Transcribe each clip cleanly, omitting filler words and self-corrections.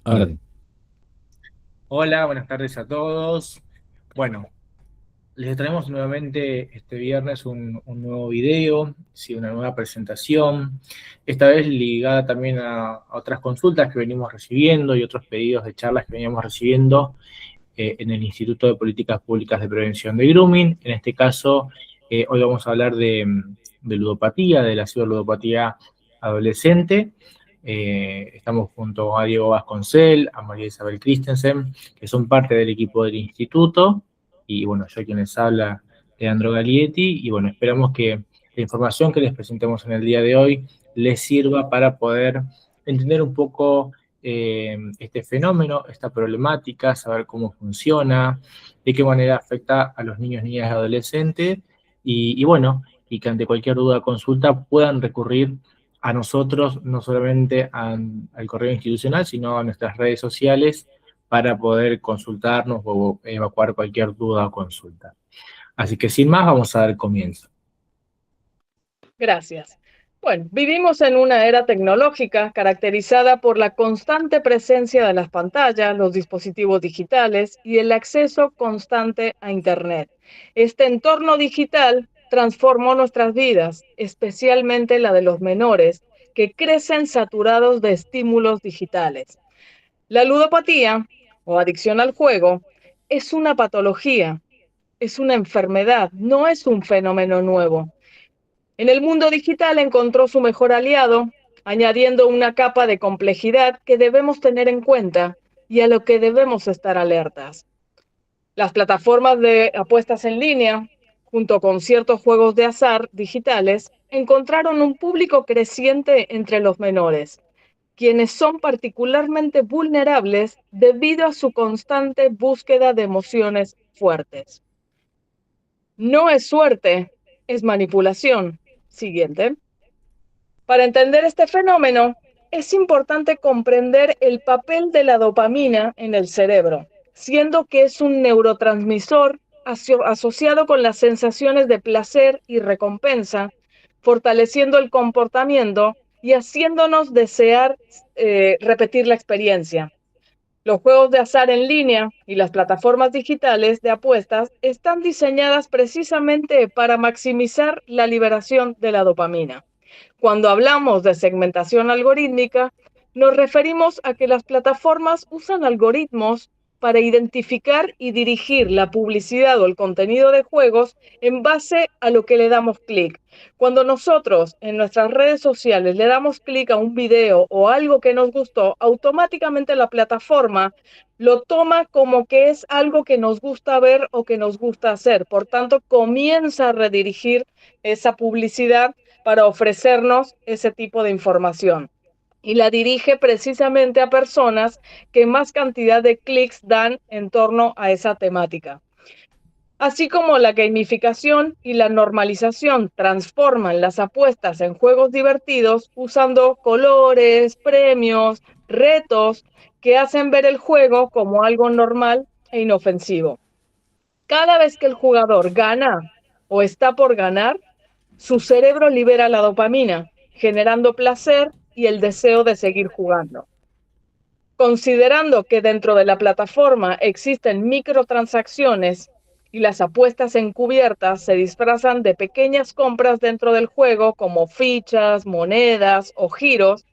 Ahora, Hola, buenas tardes a todos. Bueno, les traemos nuevamente este viernes un nuevo video, sí, una nueva presentación, esta vez ligada también a otras consultas que venimos recibiendo y otros pedidos de charlas que veníamos recibiendo en el Instituto de Políticas Públicas de Prevención de Grooming. En este caso, hoy vamos a hablar de ludopatía, de la ciberludopatía adolescente. Estamos junto a Diego Vasconcel, a María Isabel Christensen, que son parte del equipo del instituto, y bueno, yo quien les habla, Leandro Galietti, y bueno, esperamos que la información que les presentemos en el día de hoy les sirva para poder entender un poco este fenómeno, esta problemática, saber cómo funciona, de qué manera afecta a los niños, niñas y adolescentes, y bueno, y que ante cualquier duda o consulta puedan recurrir a nosotros, no solamente al correo institucional, sino a nuestras redes sociales para poder consultarnos o evacuar cualquier duda o consulta. Así que sin más, vamos a dar comienzo. Gracias. Bueno, vivimos en una era tecnológica caracterizada por la constante presencia de las pantallas, los dispositivos digitales y el acceso constante a Internet. Este entorno digital transformó nuestras vidas, especialmente la de los menores, que crecen saturados de estímulos digitales. La ludopatía, o adicción al juego, es una patología, es una enfermedad, no es un fenómeno nuevo. En el mundo digital encontró su mejor aliado, añadiendo una capa de complejidad que debemos tener en cuenta y a lo que debemos estar alertas. Las plataformas de apuestas en línea, junto con ciertos juegos de azar digitales, encontraron un público creciente entre los menores, quienes son particularmente vulnerables debido a su constante búsqueda de emociones fuertes. No es suerte, es manipulación. Siguiente. Para entender este fenómeno, es importante comprender el papel de la dopamina en el cerebro, siendo que es un neurotransmisor asociado con las sensaciones de placer y recompensa, fortaleciendo el comportamiento y haciéndonos desear repetir la experiencia. Los juegos de azar en línea y las plataformas digitales de apuestas están diseñadas precisamente para maximizar la liberación de la dopamina. Cuando hablamos de segmentación algorítmica, nos referimos a que las plataformas usan algoritmos para identificar y dirigir la publicidad o el contenido de juegos en base a lo que le damos clic. Cuando nosotros en nuestras redes sociales le damos clic a un video o algo que nos gustó, automáticamente la plataforma lo toma como que es algo que nos gusta ver o que nos gusta hacer. Por tanto, comienza a redirigir esa publicidad para ofrecernos ese tipo de información. Y la dirige precisamente a personas que más cantidad de clics dan en torno a esa temática. Así como la gamificación y la normalización transforman las apuestas en juegos divertidos usando colores, premios, retos que hacen ver el juego como algo normal e inofensivo. Cada vez que el jugador gana o está por ganar, su cerebro libera la dopamina, generando placer y el deseo de seguir jugando. Considerando que dentro de la plataforma existen microtransacciones y las apuestas encubiertas se disfrazan de pequeñas compras dentro del juego como fichas, monedas o giros,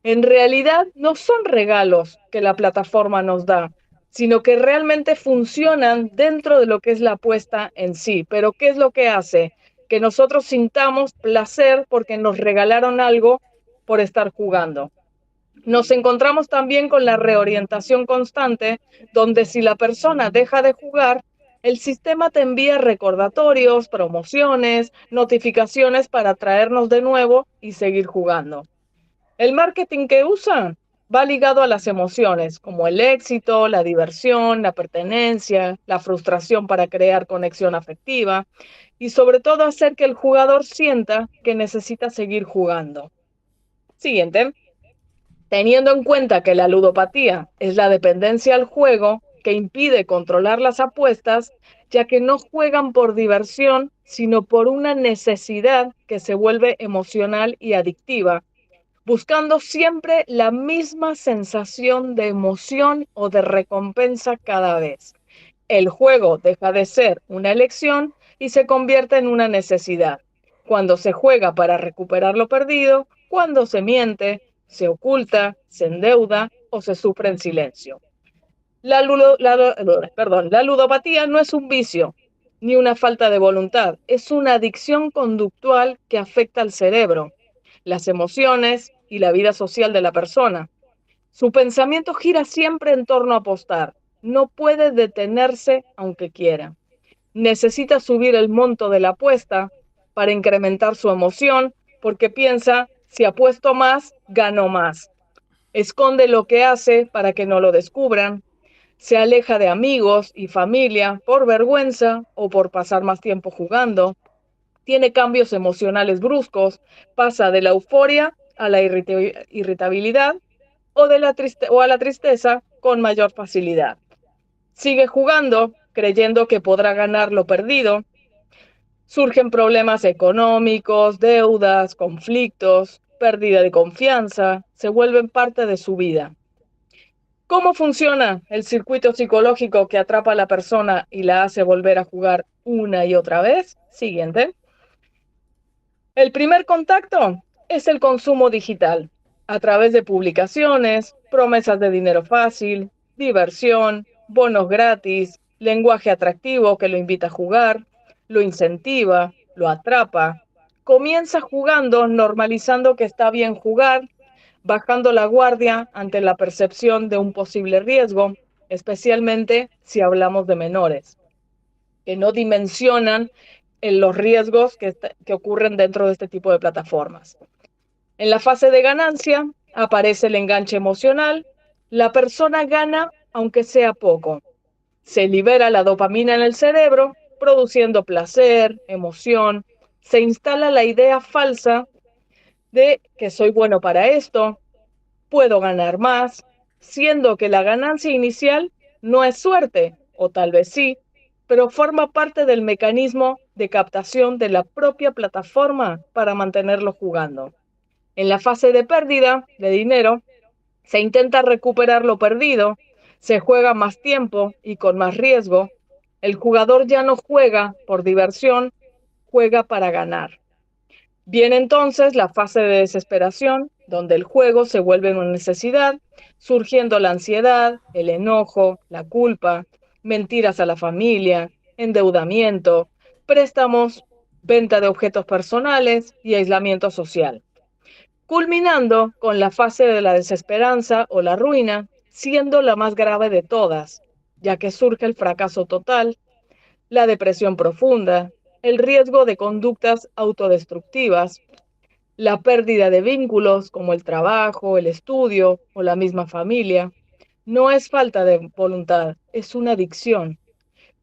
en realidad no son regalos que la plataforma nos da, sino que realmente funcionan dentro de lo que es la apuesta en sí. Pero ¿qué es lo que hace? Que nosotros sintamos placer porque nos regalaron algo por estar jugando. Nos encontramos también con la reorientación constante, donde si la persona deja de jugar, el sistema te envía recordatorios, promociones, notificaciones para traernos de nuevo y seguir jugando. El marketing que usan va ligado a las emociones, como el éxito, la diversión, la pertenencia, la frustración para crear conexión afectiva y sobre todo hacer que el jugador sienta que necesita seguir jugando. Siguiente. Teniendo en cuenta que la ludopatía es la dependencia al juego que impide controlar las apuestas, ya que no juegan por diversión, sino por una necesidad que se vuelve emocional y adictiva. buscando siempre la misma sensación de emoción o de recompensa cada vez. El juego deja de ser una elección y se convierte en una necesidad. Cuando se juega para recuperar lo perdido, cuando se miente, se oculta, se endeuda o se sufre en silencio. La ludopatía no es un vicio ni una falta de voluntad, es una adicción conductual que afecta al cerebro, las emociones y la vida social de la persona. Su pensamiento gira siempre en torno a apostar. No puede detenerse aunque quiera. Necesita subir el monto de la apuesta para incrementar su emoción porque piensa, si apuesto más, gano más. Esconde lo que hace para que no lo descubran. Se aleja de amigos y familia por vergüenza o por pasar más tiempo jugando. Tiene cambios emocionales bruscos. Pasa de la euforia a la irritabilidad o a la tristeza con mayor facilidad. Sigue jugando creyendo que podrá ganar lo perdido. Surgen problemas económicos, deudas, conflictos, pérdida de confianza, se vuelven parte de su vida. ¿Cómo funciona el circuito psicológico que atrapa a la persona y la hace volver a jugar una y otra vez? Siguiente. El primer contacto es el consumo digital, a través de publicaciones, promesas de dinero fácil, diversión, bonos gratis, lenguaje atractivo que lo invita a jugar, lo incentiva, lo atrapa. Comienza jugando, normalizando que está bien jugar, bajando la guardia ante la percepción de un posible riesgo, especialmente si hablamos de menores, que no dimensionan en los riesgos que ocurren dentro de este tipo de plataformas. En la fase de ganancia aparece el enganche emocional. La persona gana aunque sea poco. Se libera la dopamina en el cerebro, produciendo placer, emoción. Se instala la idea falsa de que soy bueno para esto, puedo ganar más, siendo que la ganancia inicial no es suerte, o tal vez sí, pero forma parte del mecanismo de captación de la propia plataforma para mantenerlo jugando. En la fase de pérdida de dinero, se intenta recuperar lo perdido, se juega más tiempo y con más riesgo. El jugador ya no juega por diversión, juega para ganar. Viene entonces la fase de desesperación, donde el juego se vuelve una necesidad, surgiendo la ansiedad, el enojo, la culpa, mentiras a la familia, endeudamiento, préstamos, venta de objetos personales y aislamiento social, culminando con la fase de la desesperanza o la ruina, siendo la más grave de todas, ya que surge el fracaso total, la depresión profunda, el riesgo de conductas autodestructivas, la pérdida de vínculos como el trabajo, el estudio o la misma familia. No es falta de voluntad, es una adicción.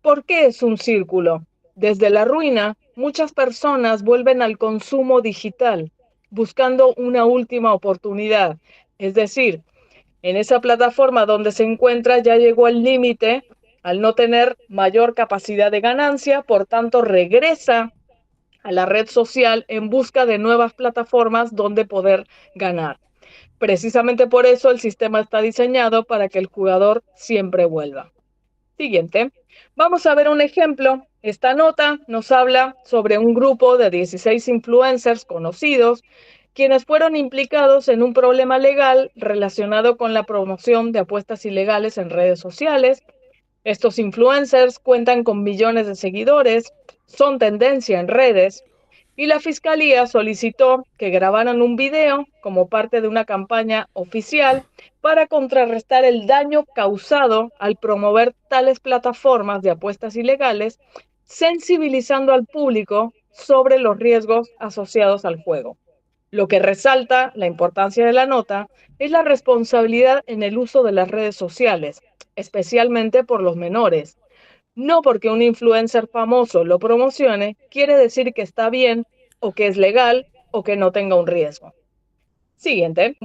¿Por qué es un círculo? Desde la ruina, muchas personas vuelven al consumo digital, buscando una última oportunidad. Es decir, en esa plataforma donde se encuentra ya llegó al límite al no tener mayor capacidad de ganancia, por tanto regresa a la red social en busca de nuevas plataformas donde poder ganar. Precisamente por eso el sistema está diseñado para que el jugador siempre vuelva. Siguiente. Vamos a ver un ejemplo. Esta nota nos habla sobre un grupo de 16 influencers conocidos quienes fueron implicados en un problema legal relacionado con la promoción de apuestas ilegales en redes sociales. Estos influencers cuentan con millones de seguidores, son tendencia en redes y la fiscalía solicitó que grabaran un video como parte de una campaña oficial para contrarrestar el daño causado al promover tales plataformas de apuestas ilegales, sensibilizando al público sobre los riesgos asociados al juego. Lo que resalta la importancia de la nota es la responsabilidad en el uso de las redes sociales, especialmente por los menores. No porque un influencer famoso lo promocione, quiere decir que está bien o que es legal o que no tenga un riesgo. Siguiente.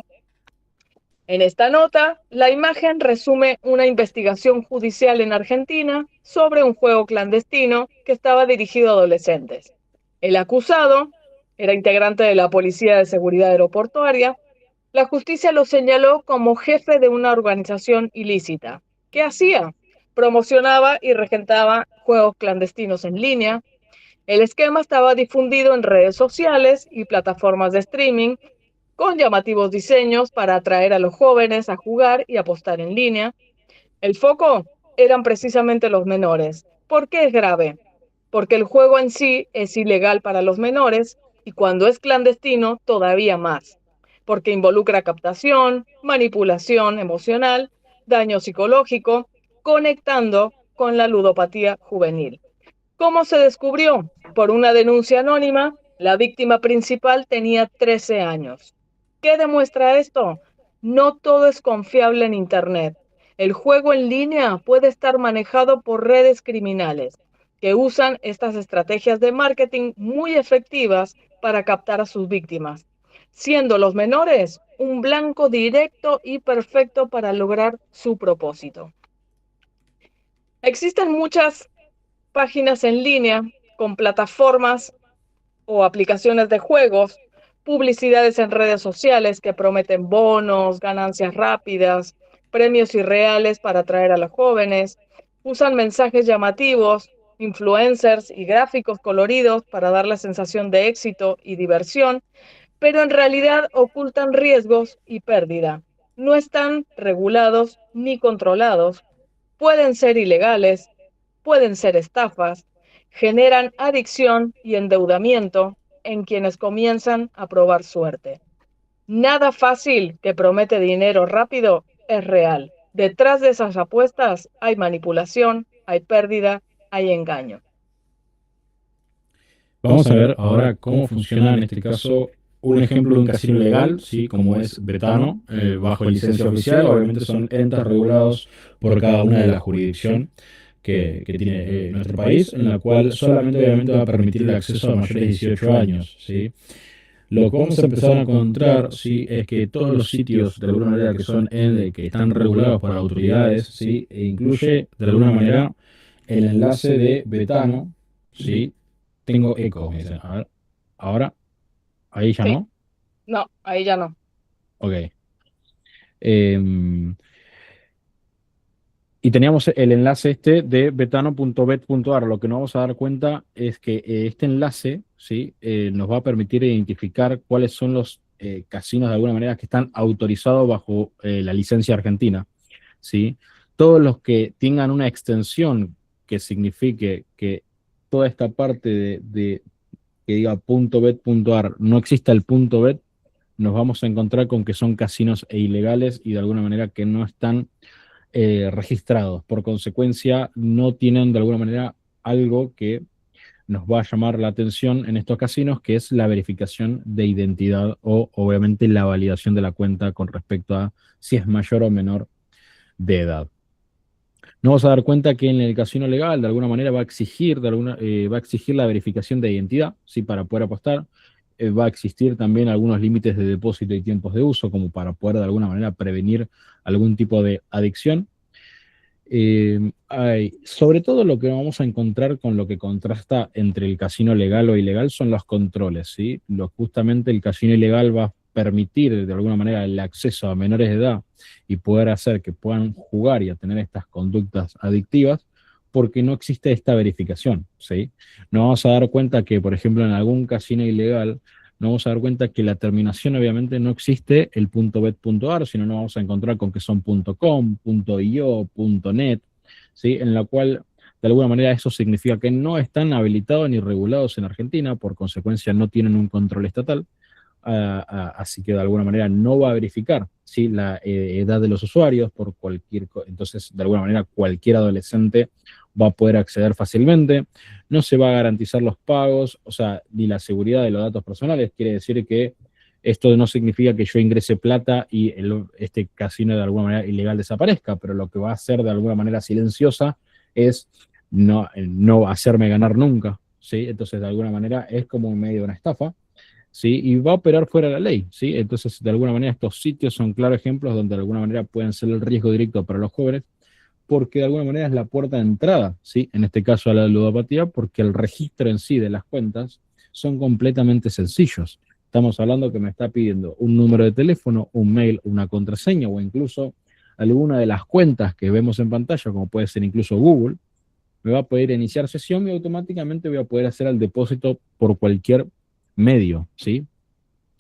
En esta nota, la imagen resume una investigación judicial en Argentina sobre un juego clandestino que estaba dirigido a adolescentes. El acusado era integrante de la Policía de Seguridad Aeroportuaria La justicia lo señaló como jefe de una organización ilícita. ¿Qué hacía? Promocionaba y regentaba juegos clandestinos en línea. El esquema estaba difundido en redes sociales y plataformas de streaming con llamativos diseños para atraer a los jóvenes a jugar y apostar en línea. El foco eran precisamente los menores. ¿Por qué es grave? Porque el juego en sí es ilegal para los menores y cuando es clandestino todavía más, porque involucra captación, manipulación emocional, daño psicológico, conectando con la ludopatía juvenil. ¿Cómo se descubrió? Por una denuncia anónima, la víctima principal tenía 13 años. ¿Qué demuestra esto? No todo es confiable en Internet. El juego en línea puede estar manejado por redes criminales que usan estas estrategias de marketing muy efectivas para captar a sus víctimas, siendo los menores un blanco directo y perfecto para lograr su propósito. Existen muchas páginas en línea con plataformas o aplicaciones de juegos, publicidades en redes sociales que prometen bonos, ganancias rápidas, premios irreales para atraer a los jóvenes, usan mensajes llamativos, influencers y gráficos coloridos para dar la sensación de éxito y diversión, pero en realidad ocultan riesgos y pérdida. No están regulados ni controlados, pueden ser ilegales, pueden ser estafas, generan adicción y endeudamiento en quienes comienzan a probar suerte. Nada fácil que promete dinero rápido es real. Detrás de esas apuestas hay manipulación, hay pérdida, hay engaño. Vamos a ver ahora cómo funciona en este caso un ejemplo de un casino legal, ¿sí? Como es Betano, bajo licencia oficial. Obviamente son entes regulados por cada una de las jurisdicciones que tiene nuestro país, en la cual solamente obviamente va a permitir el acceso a mayores de 18 años, ¿sí? Lo que vamos a empezar a encontrar, ¿sí? Es que todos los sitios, de alguna manera, que son que están regulados por autoridades, ¿sí? E incluye, de alguna manera, el enlace de Betano, ¿sí? Tengo eco, me dicen. A ver, ahora, ahí ya Sí, no. no, ahí ya no. Ok. Em, y teníamos el enlace este de betano.bet.ar. Lo que nos vamos a dar cuenta es que este enlace, ¿sí? Nos va a permitir identificar cuáles son los casinos de alguna manera que están autorizados bajo la licencia argentina, ¿sí? Todos los que tengan una extensión que signifique que toda esta parte que diga .bet.ar no exista el .bet, nos vamos a encontrar con que son casinos e ilegales y de alguna manera que no están registrados. Por consecuencia, no tienen de alguna manera algo que nos va a llamar la atención en estos casinos, que es la verificación de identidad o obviamente la validación de la cuenta con respecto a si es mayor o menor de edad. Nos vamos a dar cuenta que en el casino legal de alguna manera va a exigir, va a exigir la verificación de identidad, ¿sí? Para poder apostar. Va a existir también algunos límites de depósito y tiempos de uso como para poder de alguna manera prevenir algún tipo de adicción. Sobre todo lo que vamos a encontrar con lo que contrasta entre el casino legal o ilegal son los controles, ¿sí? Justamente el casino ilegal va a permitir de alguna manera el acceso a menores de edad y poder hacer que puedan jugar y a tener estas conductas adictivas porque no existe esta verificación, ¿sí? Nos vamos a dar cuenta que, por ejemplo, en algún casino ilegal nos vamos a dar cuenta que la terminación obviamente no existe el .bet.ar, sino nos vamos a encontrar con que son .com, .io, .net, ¿sí? En la cual de alguna manera eso significa que no están habilitados ni regulados en Argentina, por consecuencia no tienen un control estatal, así que de alguna manera no va a verificar, ¿sí? La edad de los usuarios por entonces de alguna manera cualquier adolescente va a poder acceder fácilmente, no se va a garantizar los pagos, o sea, ni la seguridad de los datos personales. Quiere decir que esto no significa que yo ingrese plata y este casino de alguna manera ilegal desaparezca, pero lo que va a hacer de alguna manera silenciosa es no hacerme ganar nunca, ¿sí? Entonces, de alguna manera es como en medio de una estafa, ¿sí? Y va a operar fuera de la ley, ¿sí? Entonces, de alguna manera estos sitios son claros ejemplos donde de alguna manera pueden ser el riesgo directo para los jóvenes, porque de alguna manera es la puerta de entrada, ¿sí? En este caso a la ludopatía, porque el registro en sí de las cuentas son completamente sencillos. Estamos hablando que me está pidiendo un número de teléfono, un mail, una contraseña o incluso alguna de las cuentas que vemos en pantalla, como puede ser incluso Google. Me va a poder iniciar sesión y automáticamente voy a poder hacer el depósito por cualquier medio, ¿sí?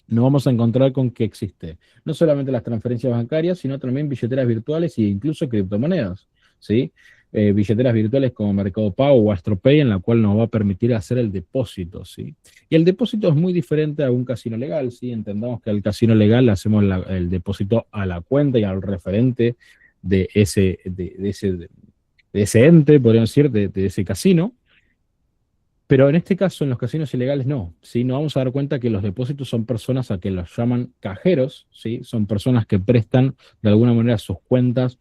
Nos vamos a encontrar con que existe no solamente las transferencias bancarias, sino también billeteras virtuales e incluso criptomonedas, ¿sí? Billeteras virtuales como Mercado Pago o AstroPay, en la cual nos va a permitir hacer el depósito, ¿sí? Y el depósito es muy diferente a un casino legal, ¿sí? Entendamos que al casino legal le hacemos el depósito a la cuenta y al referente de ese ente, podríamos decir, de ese casino. Pero en este caso, en los casinos ilegales no, ¿sí? Nos vamos a dar cuenta que los depósitos son personas a que los llaman cajeros, ¿sí? Son personas que prestan de alguna manera sus cuentas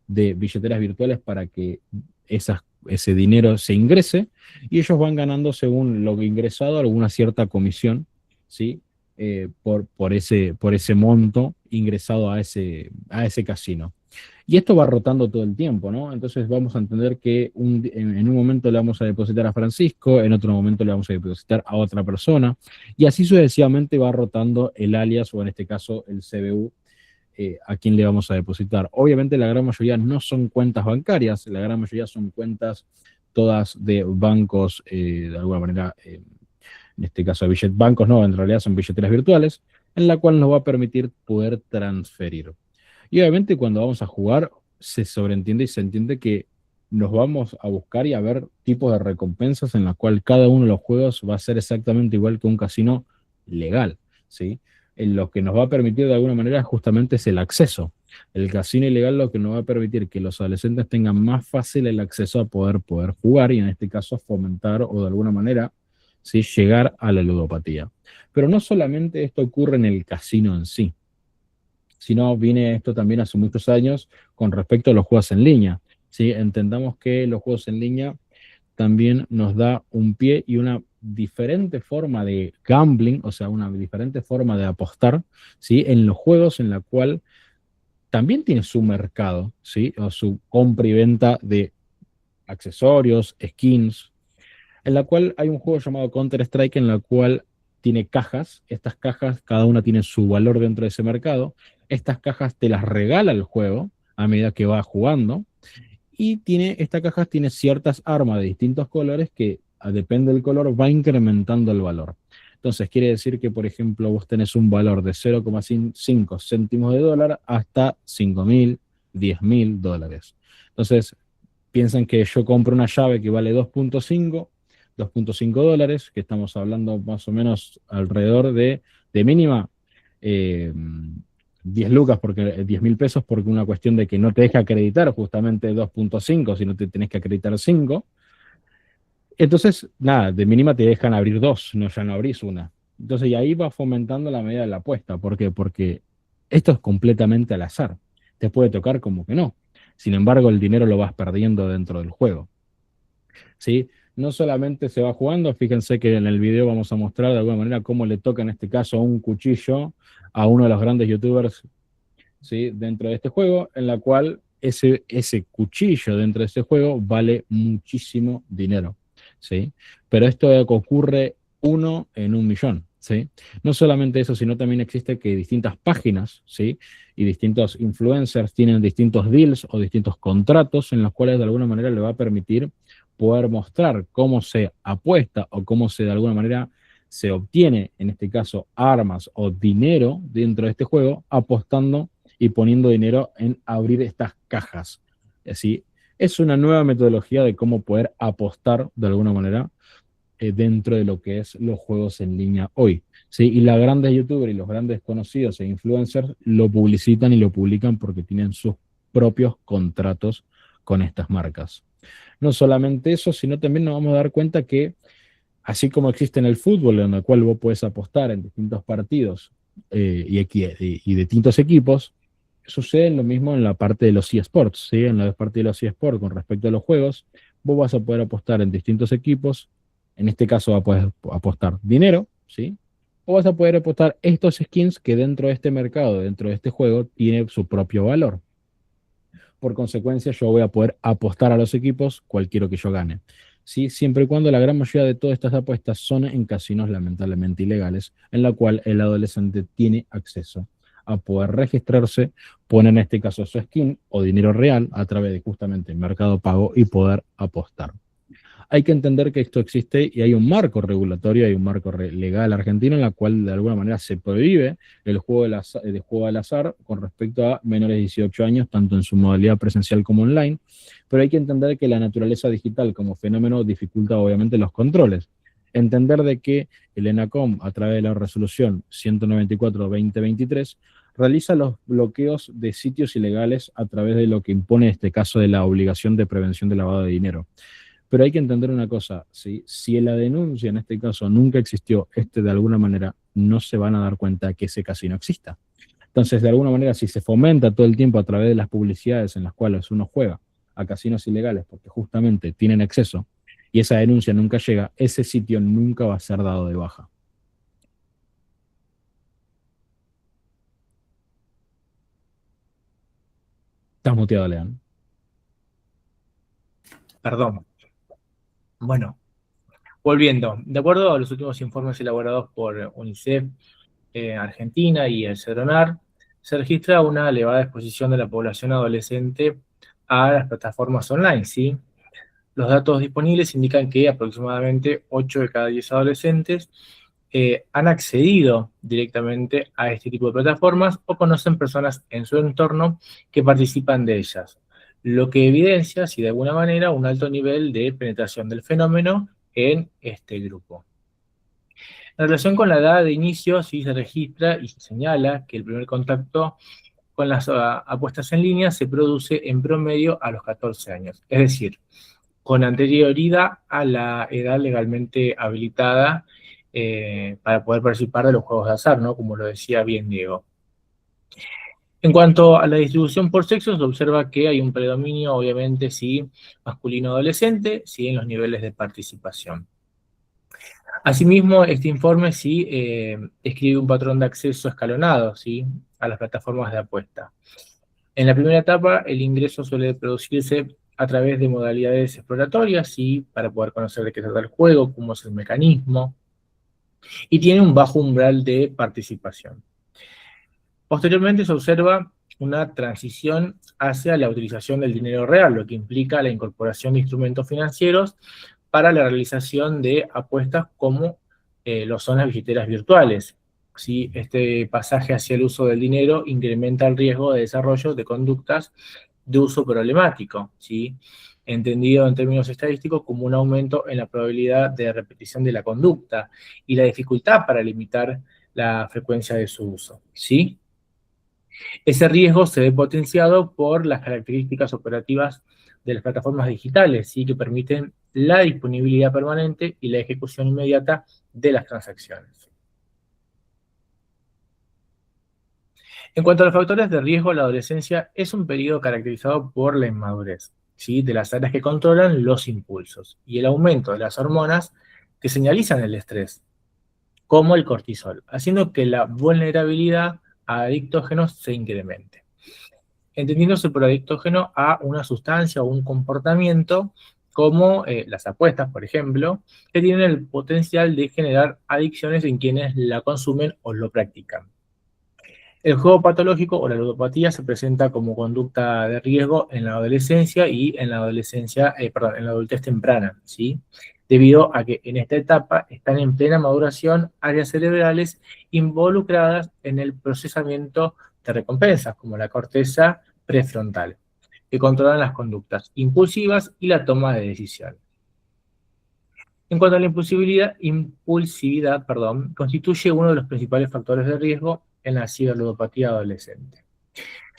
de billeteras virtuales para que ese dinero se ingrese y ellos van ganando según lo ingresado alguna cierta comisión, ¿sí? Por ese monto ingresado a ese casino. Y esto va rotando todo el tiempo, ¿no? Entonces vamos a entender que en un momento le vamos a depositar a Francisco, en otro momento le vamos a depositar a otra persona, y así sucesivamente va rotando el alias, o en este caso el CBU, a quien le vamos a depositar. Obviamente la gran mayoría no son cuentas bancarias, la gran mayoría son cuentas todas de bancos, de alguna manera, en este caso bancos no, en realidad son billeteras virtuales, en la cual nos va a permitir poder transferir. Y obviamente cuando vamos a jugar se sobreentiende y se entiende que nos vamos a buscar y a ver tipos de recompensas en la cual cada uno de los juegos va a ser exactamente igual que un casino legal, ¿sí? En lo que nos va a permitir de alguna manera justamente es el acceso. El casino ilegal lo que nos va a permitir que los adolescentes tengan más fácil el acceso a poder jugar y en este caso fomentar o de alguna manera, ¿sí?, llegar a la ludopatía. Pero no solamente esto ocurre en el casino en sí, sino viene esto también hace muchos años con respecto a los juegos en línea, ¿sí? Entendamos que los juegos en línea también nos da un pie y una diferente forma de gambling, o sea, una diferente forma de apostar, ¿sí?, en los juegos en la cual también tiene su mercado, ¿sí?, o su compra y venta de accesorios, skins, en la cual hay un juego llamado Counter-Strike en la cual tiene cajas. Estas cajas, cada una tiene su valor dentro de ese mercado. Estas cajas te las regala el juego a medida que vas jugando. Y esta caja tiene ciertas armas de distintos colores que, depende del color, va incrementando el valor. Entonces, quiere decir que, por ejemplo, vos tenés un valor de 0,5 céntimos de dólar hasta 5.000, 10.000 dólares. Entonces, piensan que yo compro una llave que vale 2.5 dólares, que estamos hablando más o menos alrededor de mínima 10 lucas, porque 10.000 pesos, porque una cuestión de que no te deja acreditar justamente 2.5, sino te tenés que acreditar 5. Entonces, nada, de mínima te dejan abrir 2, no, ya no abrís una. Entonces, y ahí va fomentando la medida de la apuesta. ¿Por qué? Porque esto es completamente al azar. Te puede tocar como que no. Sin embargo, el dinero lo vas perdiendo dentro del juego, ¿sí? No solamente se va jugando, fíjense que en el video vamos a mostrar de alguna manera cómo le toca en este caso un cuchillo a uno de los grandes youtubers, ¿sí?, dentro de este juego, en la cual ese cuchillo dentro de ese juego vale muchísimo dinero, ¿sí? Pero esto ocurre 1 en 1.000.000, ¿sí? No solamente eso, sino también existe que distintas páginas, ¿sí?, y distintos influencers tienen distintos deals o distintos contratos en los cuales de alguna manera le va a permitir poder mostrar cómo se apuesta o cómo de alguna manera se obtiene, en este caso, armas o dinero dentro de este juego, apostando y poniendo dinero en abrir estas cajas. Así, es una nueva metodología de cómo poder apostar de alguna manera dentro de lo que es los juegos en línea hoy, ¿sí? Y los grandes youtubers y los grandes conocidos e influencers lo publicitan y lo publican porque tienen sus propios contratos con estas marcas. No solamente eso, sino también nos vamos a dar cuenta que, así como existe en el fútbol, en el cual vos puedes apostar en distintos partidos y distintos equipos, sucede lo mismo en la parte de los eSports, ¿sí? En la parte de los eSports con respecto a los juegos, vos vas a poder apostar en distintos equipos. En este caso vas a poder apostar dinero, ¿sí? O vas a poder apostar estos skins que dentro de este mercado, dentro de este juego, tiene su propio valor. Por consecuencia, yo voy a poder apostar a los equipos cualquiera que yo gane. ¿sí? Siempre y cuando la gran mayoría de todas estas apuestas son en casinos lamentablemente ilegales, en la cual el adolescente tiene acceso a poder registrarse, poner en este caso su skin o dinero real a través de justamente Mercado Pago y poder apostar. Hay que entender que esto existe y hay un marco regulatorio, hay un marco legal argentino en la cual de alguna manera se prohíbe el juego del azar con respecto a menores de 18 años, tanto en su modalidad presencial como online, pero hay que entender que la naturaleza digital como fenómeno dificulta obviamente los controles. Entender de que el ENACOM, a través de la resolución 194-2023, realiza los bloqueos de sitios ilegales a través de lo que impone este caso de la obligación de prevención de lavado de dinero. Pero hay que entender una cosa, ¿sí? Si la denuncia en este caso nunca existió, de alguna manera no se van a dar cuenta que ese casino exista. Entonces, de alguna manera, si se fomenta todo el tiempo a través de las publicidades en las cuales uno juega a casinos ilegales porque justamente tienen acceso y esa denuncia nunca llega, ese sitio nunca va a ser dado de baja. Estás muteado, León. Perdón. Bueno, volviendo. De acuerdo a los últimos informes elaborados por UNICEF Argentina y el CEDRONAR, se registra una elevada exposición de la población adolescente a las plataformas online, ¿sí? Los datos disponibles indican que aproximadamente 8 de cada 10 adolescentes han accedido directamente a este tipo de plataformas o conocen personas en su entorno que participan de ellas, lo que evidencia, si de alguna manera, un alto nivel de penetración del fenómeno en este grupo. En relación con la edad de inicio, sí se registra y se señala que el primer contacto con las apuestas en línea se produce en promedio a los 14 años, es decir, con anterioridad a la edad legalmente habilitada para poder participar de los juegos de azar, ¿no? Como lo decía bien Diego. En cuanto a la distribución por sexo, se observa que hay un predominio, obviamente, sí, masculino adolescente, sí, en los niveles de participación. Asimismo, este informe sí describe un patrón de acceso escalonado, ¿sí?, a las plataformas de apuesta. En la primera etapa, el ingreso suele producirse a través de modalidades exploratorias, ¿sí?, para poder conocer de qué trata el juego, cómo es el mecanismo, y tiene un bajo umbral de participación. Posteriormente se observa una transición hacia la utilización del dinero real, lo que implica la incorporación de instrumentos financieros para la realización de apuestas como lo son las billeteras virtuales. ¿Sí? Este pasaje hacia el uso del dinero incrementa el riesgo de desarrollo de conductas de uso problemático, ¿sí?, entendido en términos estadísticos como un aumento en la probabilidad de repetición de la conducta y la dificultad para limitar la frecuencia de su uso, ¿sí? Ese riesgo se ve potenciado por las características operativas de las plataformas digitales, ¿sí?, que permiten la disponibilidad permanente y la ejecución inmediata de las transacciones. En cuanto a los factores de riesgo, la adolescencia es un periodo caracterizado por la inmadurez, ¿sí?, de las áreas que controlan los impulsos y el aumento de las hormonas que señalizan el estrés, como el cortisol, haciendo que la vulnerabilidad a adictógenos se incremente, entendiéndose por adictógeno a una sustancia o un comportamiento como las apuestas, por ejemplo, que tienen el potencial de generar adicciones en quienes la consumen o lo practican. El juego patológico o la ludopatía se presenta como conducta de riesgo en la adolescencia y en la en la adultez temprana, ¿sí?, debido a que en esta etapa están en plena maduración áreas cerebrales involucradas en el procesamiento de recompensas, como la corteza prefrontal, que controlan las conductas impulsivas y la toma de decisiones. En cuanto a la impulsividad, constituye uno de los principales factores de riesgo en la ciberludopatía adolescente.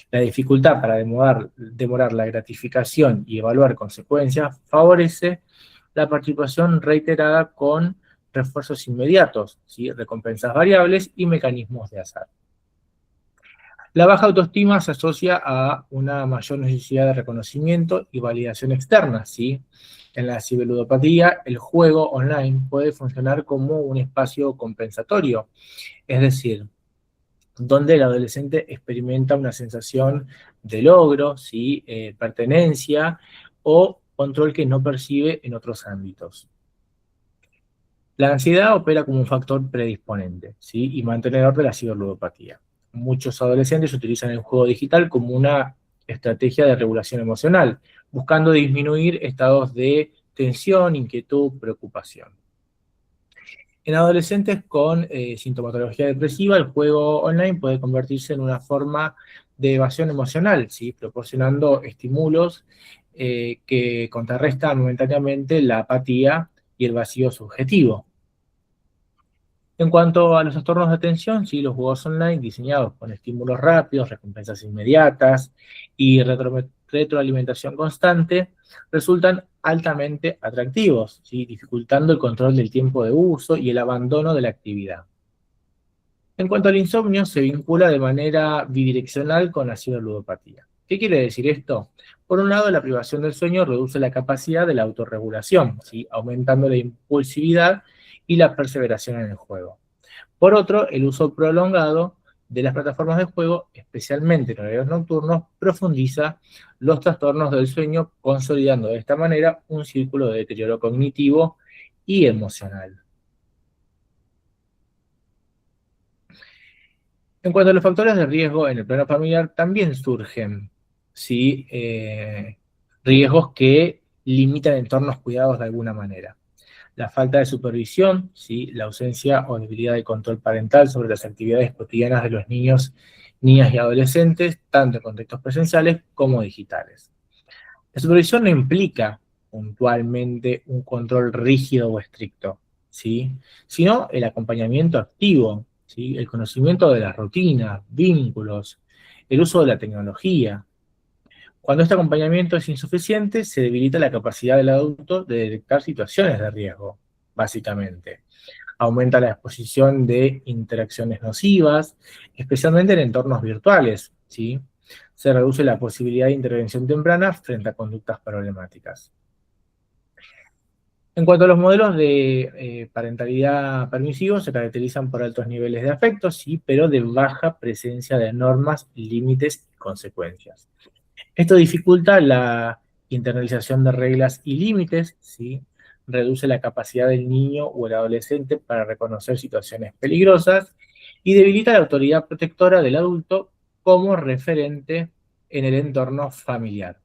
La dificultad para demorar la gratificación y evaluar consecuencias favorece la participación reiterada con refuerzos inmediatos, ¿sí?, recompensas variables y mecanismos de azar. La baja autoestima se asocia a una mayor necesidad de reconocimiento y validación externa, ¿sí? En la ciberludopatía, el juego online puede funcionar como un espacio compensatorio, es decir, donde el adolescente experimenta una sensación de logro, ¿sí?, pertenencia o control que no percibe en otros ámbitos. La ansiedad opera como un factor predisponente, ¿sí? Y mantenedor de la ciberludopatía. Muchos adolescentes utilizan el juego digital como una estrategia de regulación emocional, buscando disminuir estados de tensión, inquietud, preocupación. En adolescentes con sintomatología depresiva, el juego online puede convertirse en una forma de evasión emocional, ¿sí? Proporcionando estímulos que contrarrestan momentáneamente la apatía y el vacío subjetivo. En cuanto a los trastornos de atención, sí, los juegos online diseñados con estímulos rápidos, recompensas inmediatas y retroalimentación constante resultan altamente atractivos, ¿sí? Dificultando el control del tiempo de uso y el abandono de la actividad. En cuanto al insomnio, se vincula de manera bidireccional con la ciberludopatía. ¿Qué quiere decir esto? Por un lado, la privación del sueño reduce la capacidad de la autorregulación, ¿sí? Aumentando la impulsividad y la perseveración en el juego. Por otro, el uso prolongado de las plataformas de juego, especialmente en horarios nocturnos, profundiza los trastornos del sueño, consolidando de esta manera un círculo de deterioro cognitivo y emocional. En cuanto a los factores de riesgo en el plano familiar, también surgen, ¿sí? Riesgos que limitan entornos cuidados de alguna manera. La falta de supervisión, ¿sí? La ausencia o debilidad de control parental sobre las actividades cotidianas de los niños, niñas y adolescentes, tanto en contextos presenciales como digitales. La supervisión no implica puntualmente un control rígido o estricto, ¿sí? Sino el acompañamiento activo, ¿sí? El conocimiento de las rutinas, vínculos, el uso de la tecnología. Cuando este acompañamiento es insuficiente, se debilita la capacidad del adulto de detectar situaciones de riesgo, básicamente. Aumenta la exposición de interacciones nocivas, especialmente en entornos virtuales, ¿sí? Se reduce la posibilidad de intervención temprana frente a conductas problemáticas. En cuanto a los modelos de parentalidad permisivos, se caracterizan por altos niveles de afecto, sí, pero de baja presencia de normas, límites y consecuencias. Esto dificulta la internalización de reglas y límites, ¿sí? Reduce la capacidad del niño o el adolescente para reconocer situaciones peligrosas y debilita la autoridad protectora del adulto como referente en el entorno familiar.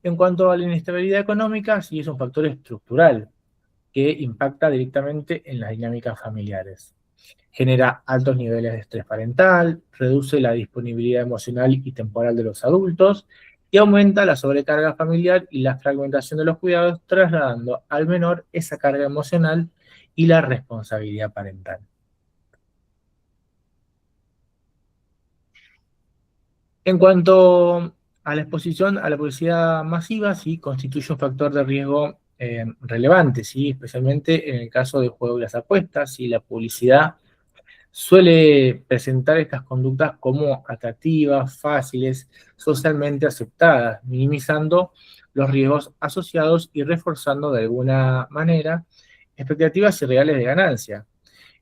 En cuanto a la inestabilidad económica, sí es un factor estructural que impacta directamente en las dinámicas familiares. Genera altos niveles de estrés parental, reduce la disponibilidad emocional y temporal de los adultos y aumenta la sobrecarga familiar y la fragmentación de los cuidados, trasladando al menor esa carga emocional y la responsabilidad parental. En cuanto a la exposición a la publicidad masiva, sí constituye un factor de riesgo relevante, ¿sí? Especialmente en el caso del juego de las apuestas, ¿sí? La publicidad suele presentar estas conductas como atractivas, fáciles, socialmente aceptadas, minimizando los riesgos asociados y reforzando de alguna manera expectativas irreales de ganancia.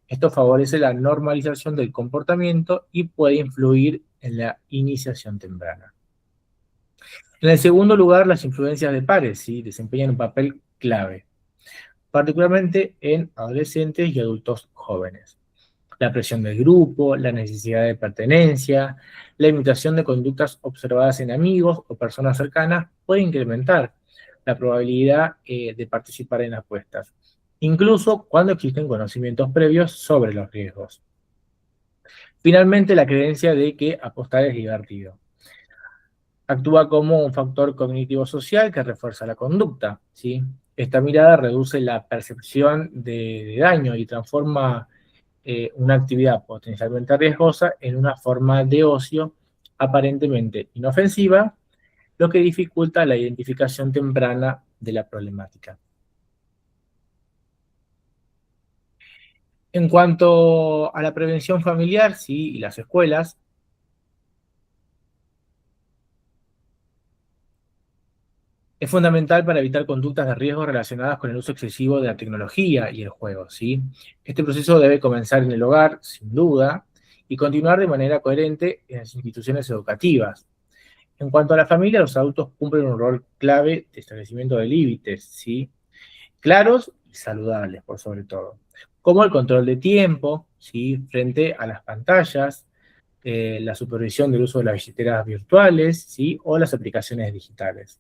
Esto favorece la normalización del comportamiento y puede influir en la iniciación temprana. En el segundo lugar, las influencias de pares, ¿sí? Desempeñan un papel clave, particularmente en adolescentes y adultos jóvenes. La presión del grupo, la necesidad de pertenencia, la imitación de conductas observadas en amigos o personas cercanas puede incrementar la probabilidad de participar en apuestas, incluso cuando existen conocimientos previos sobre los riesgos. Finalmente, la creencia de que apostar es divertido. Actúa como un factor cognitivo-social que refuerza la conducta, ¿sí? Esta mirada reduce la percepción de daño y transforma una actividad potencialmente riesgosa en una forma de ocio aparentemente inofensiva, lo que dificulta la identificación temprana de la problemática. En cuanto a la prevención familiar, sí, y las escuelas, es fundamental para evitar conductas de riesgo relacionadas con el uso excesivo de la tecnología y el juego, ¿sí? Este proceso debe comenzar en el hogar, sin duda, y continuar de manera coherente en las instituciones educativas. En cuanto a la familia, los adultos cumplen un rol clave de establecimiento de límites, ¿sí? Claros y saludables, por sobre todo, como el control de tiempo, ¿sí? Frente a las pantallas, la supervisión del uso de las billeteras virtuales, ¿sí? O las aplicaciones digitales.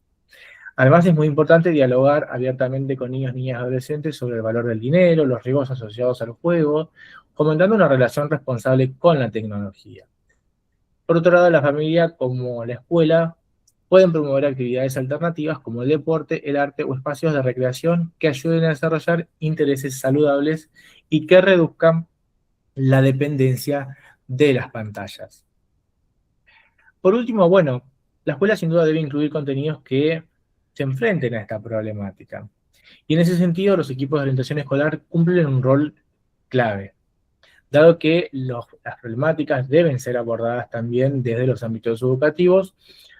Además, es muy importante dialogar abiertamente con niños, niñas y adolescentes sobre el valor del dinero, los riesgos asociados al juego, fomentando una relación responsable con la tecnología. Por otro lado, la familia como la escuela pueden promover actividades alternativas como el deporte, el arte o espacios de recreación que ayuden a desarrollar intereses saludables y que reduzcan la dependencia de las pantallas. Por último, bueno, la escuela sin duda debe incluir contenidos que se enfrenten a esta problemática. Y en ese sentido, los equipos de orientación escolar cumplen un rol clave, dado que las problemáticas deben ser abordadas también desde los ámbitos educativos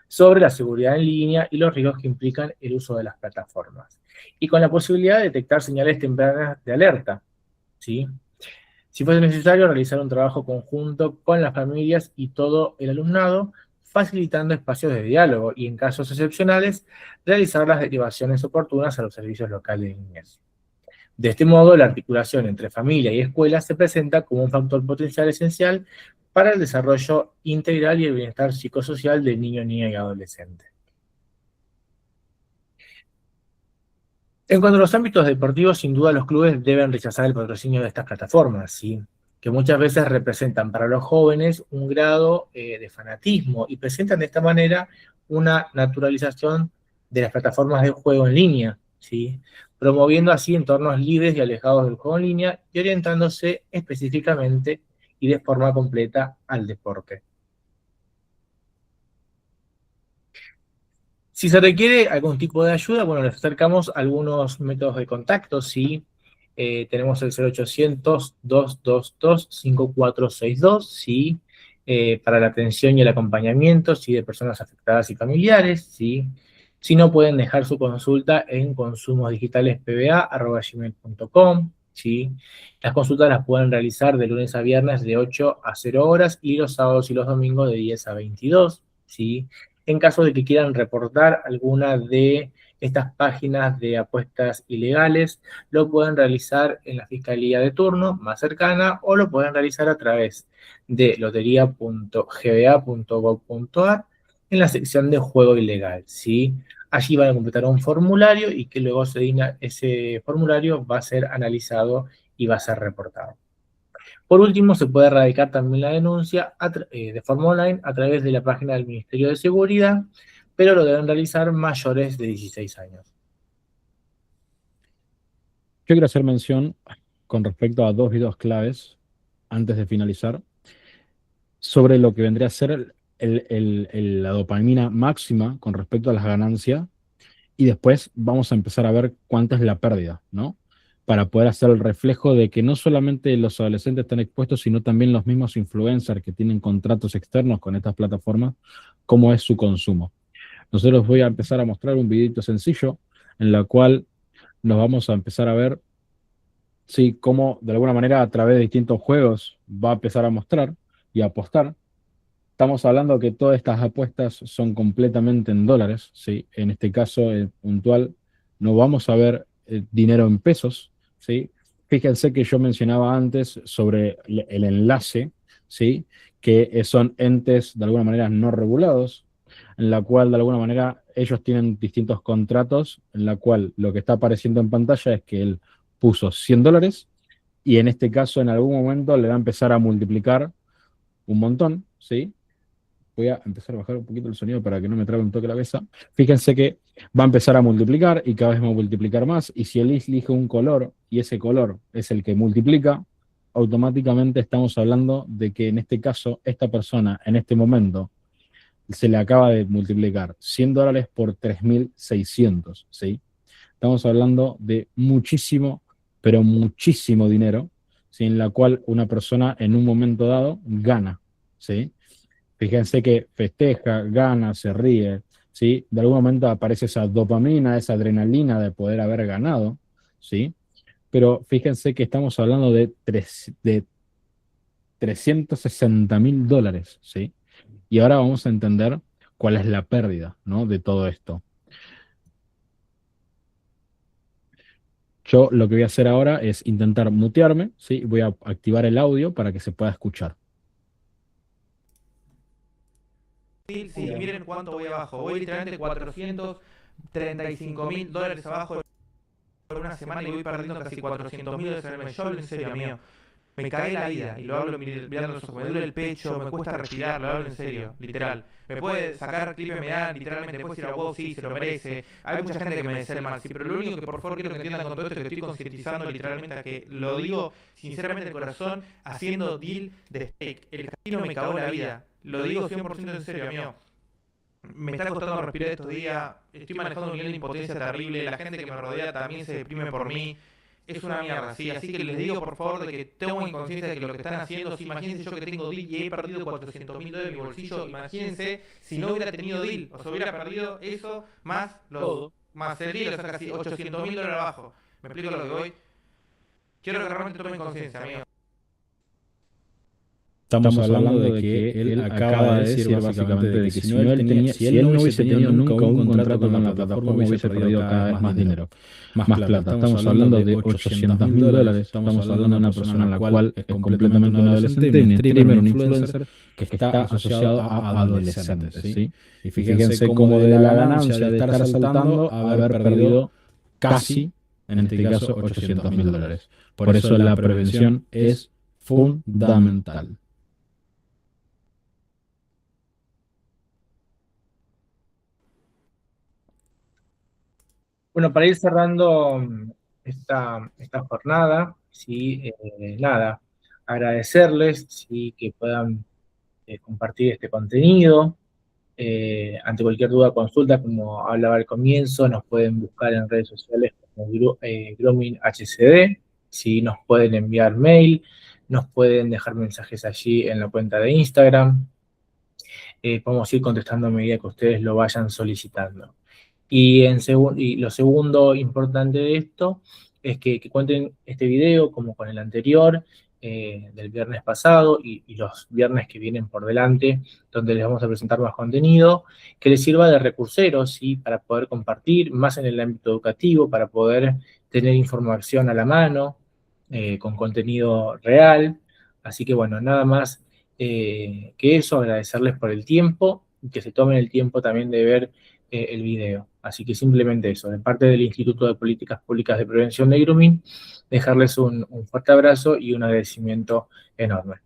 sobre la seguridad en línea y los riesgos que implican el uso de las plataformas. Y con la posibilidad de detectar señales tempranas de alerta, ¿sí? Si fuese necesario, realizar un trabajo conjunto con las familias y todo el alumnado, facilitando espacios de diálogo y, en casos excepcionales, realizar las derivaciones oportunas a los servicios locales de niñez. De este modo, la articulación entre familia y escuela se presenta como un factor potencial esencial para el desarrollo integral y el bienestar psicosocial del niño, niña y adolescente. En cuanto a los ámbitos deportivos, sin duda los clubes deben rechazar el patrocinio de estas plataformas, ¿sí? Que muchas veces representan para los jóvenes un grado de fanatismo y presentan de esta manera una naturalización de las plataformas de juego en línea, ¿sí? Promoviendo así entornos libres y alejados del juego en línea y orientándose específicamente y de forma completa al deporte. Si se requiere algún tipo de ayuda, bueno, les acercamos algunos métodos de contacto, ¿sí? Tenemos el 0800-222-5462, ¿sí? Para la atención y el acompañamiento, ¿sí? De personas afectadas y familiares, ¿sí? Si no, pueden dejar su consulta en consumosdigitalespba@gmail.com, ¿sí? Las consultas las pueden realizar de lunes a viernes de 8 a 0 horas y los sábados y los domingos de 10 a 22, ¿sí? En caso de que quieran reportar alguna de estas páginas de apuestas ilegales, lo pueden realizar en la fiscalía de turno más cercana o lo pueden realizar a través de loteria.gba.gov.ar en la sección de juego ilegal, ¿sí? Allí van a completar un formulario y que luego ese formulario va a ser analizado y va a ser reportado. Por último, se puede erradicar también la denuncia de forma online a través de la página del Ministerio de Seguridad, pero lo deben realizar mayores de 16 años. Yo quiero hacer mención con respecto a dos videos claves antes de finalizar sobre lo que vendría a ser la dopamina máxima con respecto a las ganancias y después vamos a empezar a ver cuánta es la pérdida, ¿no? Para poder hacer el reflejo de que no solamente los adolescentes están expuestos, sino también los mismos influencers que tienen contratos externos con estas plataformas, cómo es su consumo. Nosotros voy a empezar a mostrar un videito sencillo en la cual nos vamos a empezar a ver, sí, cómo de alguna manera a través de distintos juegos va a empezar a mostrar y a apostar. Estamos hablando que todas estas apuestas son completamente en dólares, ¿sí? En este caso puntual no vamos a ver dinero en pesos, ¿sí? Fíjense que yo mencionaba antes sobre el enlace, ¿sí? Que son entes de alguna manera no regulados, en la cual de alguna manera ellos tienen distintos contratos, en la cual lo que está apareciendo en pantalla es que él puso $100 y en este caso en algún momento le va a empezar a multiplicar un montón, ¿sí? Voy a empezar a bajar un poquito el sonido para que no me trabe un toque la cabeza. Fíjense que va a empezar a multiplicar y cada vez va a multiplicar más. Y si él elige un color y ese color es el que multiplica, automáticamente estamos hablando de que en este caso, esta persona en este momento se le acaba de multiplicar $100 por 3.600, ¿sí? Estamos hablando de muchísimo, pero muchísimo dinero, ¿sí? En la cual una persona en un momento dado gana, ¿sí? Fíjense que festeja, gana, se ríe, ¿sí? De algún momento aparece esa dopamina, esa adrenalina de poder haber ganado, ¿sí? Pero fíjense que estamos hablando de $360.000, ¿sí? Y ahora vamos a entender cuál es la pérdida, ¿no?, de todo esto. Yo lo que voy a hacer ahora es intentar mutearme, ¿sí? Voy a activar el audio para que se pueda escuchar. Sí, miren cuánto voy abajo. Voy literalmente $435.000 abajo por una semana y voy perdiendo casi $400.000 al mes. Yo hablo en serio, amigo. Me cagué la vida y lo hablo mirando los ojos. Me duele el pecho, me cuesta respirar, lo hablo en serio, literal. Me puede sacar clip MA, literalmente, puede decir a vos, sí, se lo merece. Hay mucha gente que me desea el mal, sí, pero lo único que por favor quiero que entiendan con todo esto es que estoy concientizando literalmente a que lo digo sinceramente de corazón, haciendo deal de stake. El casino me cagó la vida. Lo digo 100% en serio, amigo. Me está costando respirar estos días, estoy manejando un nivel de impotencia terrible, la gente que me rodea también se deprime por mí, es una mierda, sí, así que les digo por favor de que tengo conciencia de que lo que están haciendo, si imagínense yo que tengo deal y he perdido $400.000 de mi bolsillo, imagínense si no hubiera tenido deal, o sea, hubiera perdido eso más más el deal, o sea, casi $800.000 abajo, ¿me explico lo que voy? Quiero que realmente tomen conciencia, amigo. Estamos hablando de que él acaba de decir básicamente de que si él no hubiese tenido nunca un contrato con la plataforma, hubiese perdido cada vez más dinero, más plata. Estamos hablando de $800.000. Estamos hablando de una persona en la cual es completamente un adolescente, un streamer, un influencer que está asociado a adolescentes, ¿sí? Y fíjense cómo de la ganancia de estar saltando a haber perdido casi, en este caso, $800.000. Por eso la prevención es fundamental. Bueno, para ir cerrando esta jornada, sí, nada, agradecerles, sí, que puedan compartir este contenido. Ante cualquier duda o consulta, como hablaba al comienzo, nos pueden buscar en redes sociales como Grooming HCD, sí, nos pueden enviar mail, nos pueden dejar mensajes allí en la cuenta de Instagram. Podemos ir contestando a medida que ustedes lo vayan solicitando. Y lo segundo importante de esto es que cuenten este video como con el anterior, del viernes pasado y los viernes que vienen por delante, donde les vamos a presentar más contenido, que les sirva de recursero, ¿sí? Para poder compartir más en el ámbito educativo, para poder tener información a la mano, con contenido real. Así que bueno, nada más que eso, agradecerles por el tiempo y que se tomen el tiempo también de ver el video. Así que simplemente eso, de parte del Instituto de Políticas Públicas de Prevención de Grooming, dejarles un fuerte abrazo y un agradecimiento enorme.